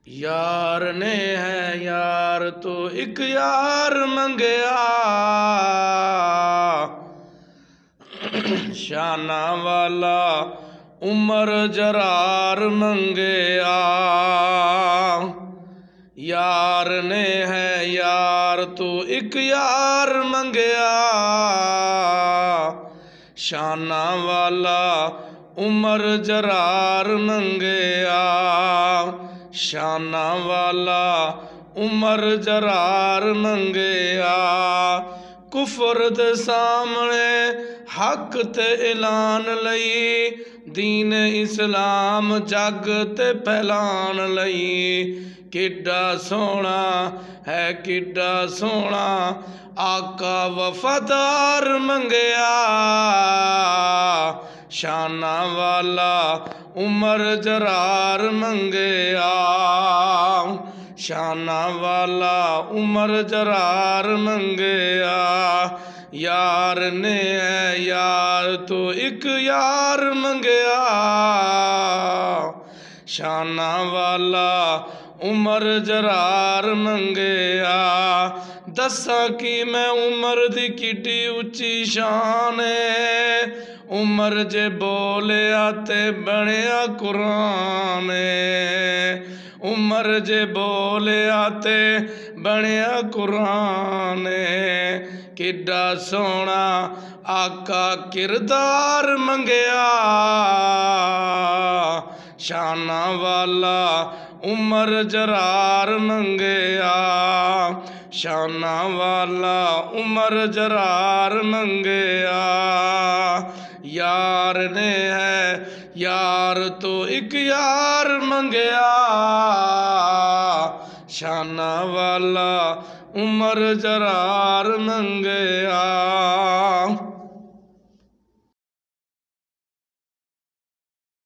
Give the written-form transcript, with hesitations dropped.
यार ने है यार तो एक यार मंगया, शाना वाला उमर जरार मंगया। यार ने है यार तो एक यार मंगया, शाना वाला उमर जरार मंगया। शाना वाला उमर जरार मंगया। कुफर दे सामने हक ते ऐलान लई, दीन इस्लाम जग ते फैलान लई। किड्डा सोहना है किड्डा सोहना आका वफादार मंगया। शाना वाला उमर जरार मंगया। शाना वाला उमर जरार मंगया। यार ने है यार तो एक यार मंगया, शाना वाला उमर जरार मंगया। दसा कि मैं उमर दी किड्डी उच्ची शान है, उमर जे बोलिया ते बनिया कुरान है। उमर जे बोलिया ते बनिया कुरान है। किड्डा सोहना आका किरदार मंगया। शाना वाला उमर जरार मंगया। शाना वाला उमर जरार मंगया। यार ने है यार तो एक यार मंगया, शाना वाला उमर जरार मंगया।